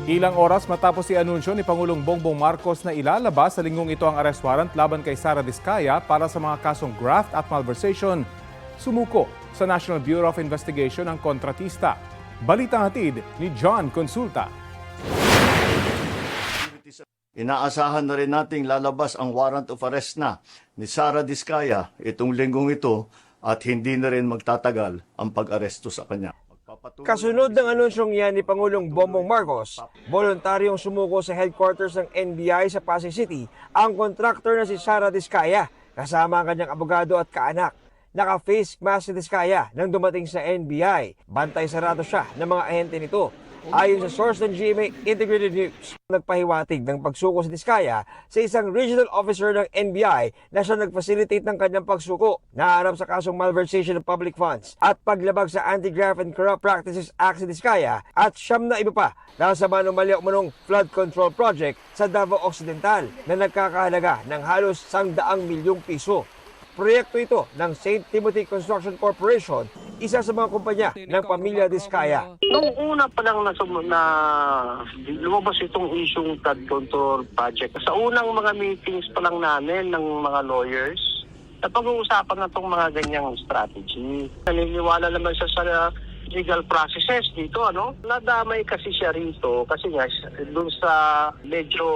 Ilang oras matapos i-anunsyo ni Pangulong Bongbong Marcos na ilalabas sa linggong ito ang arrest warrant laban kay Sara Diskaya para sa mga kasong graft at malversation, sumuko sa National Bureau of Investigation ang kontratista. Balitang hatid ni John Consulta. Inaasahan na rin nating lalabas ang warrant of arrest na ni Sara Diskaya itong linggong ito at hindi na rin magtatagal ang pag-aresto sa kanya. Kasunod ng anunsyong yan ni Pangulong Bongbong Marcos, voluntaryong sumuko sa headquarters ng NBI sa Pasay City ang kontraktor na si Sara Diskaya kasama ang kanyang abogado at kaanak. Naka-face mask si Diskaya nang dumating sa NBI. Bantay sarado siya ng mga ahente nito. Ayon sa source ng GMA Integrated News, nagpahiwatig ng pagsuko si Diskaya sa isang regional officer ng NBI na siya nag-facilitate ng kanyang pagsuko. Naharap sa kasong malversation of public funds at paglabag sa Anti-Graft and Corrupt Practices Act si Diskaya at siyam na iba pa dahil sa manumali-umanong flood control project sa Davao Occidental na nagkakahalaga ng halos 100 milyong piso. Proyekto ito ng St. Timothy Construction Corporation, isa sa mga kumpanya ng pamilya Diskaya. Nung una pa lang na lumabas itong isyong flood control project, sa unang mga meetings pa lang namin ng mga lawyers, napag-uusapan na itong mga ganyang strategy. Naniniwala naman siya sa legal processes dito, ano? Nadamay kasi siya rito kasi nga doon sa medyo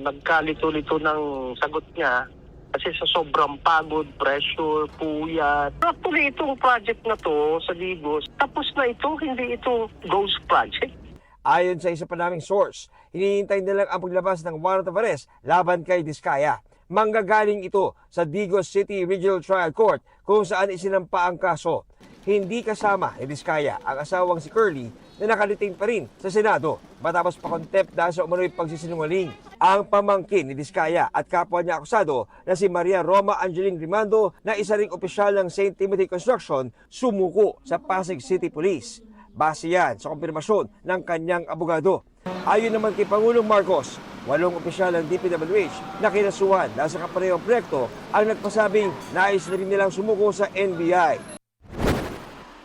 nagkalito-lito ng sagot niya. Kasi sa sobrang pagod, pressure, puyat. Actually, itong project na to sa Digos, tapos na ito, hindi ito ghost project. Ayon sa isa pa naming source, hinihintay nilang ang paglabas ng warrant of arrest laban kay Diskaya. Manggagaling ito sa Digos City Regional Trial Court kung saan isinampa ang kaso. Hindi kasama ni Diskaya ang asawang si Curly na nakaliting pa rin sa Senado matapos pa-contempt dahil sa umano'y pagsisinungaling. Ang pamangkin ni Diskaya at kapwa niya akusado na si Maria Roma Angeline Rimando na isa ring opisyal ng St. Timothy Construction sumuko sa Pasig City Police. Base yan sa kumpirmasyon ng kanyang abogado. Ayon naman kay Pangulong Marcos, 8 opisyal ng DPWH na kinasuhan dahil sa kaparehong proyekto ang nagpasabing nais na rin nilang sumuko sa NBI.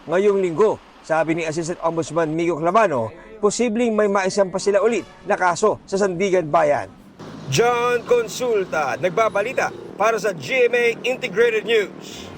Ngayong linggo, sabi ni Assistant Ombudsman Migo Clavano, posibleng may maisampa sila ulit na kaso sa Sandigan Bayan. John Consulta, nagbabalita para sa GMA Integrated News.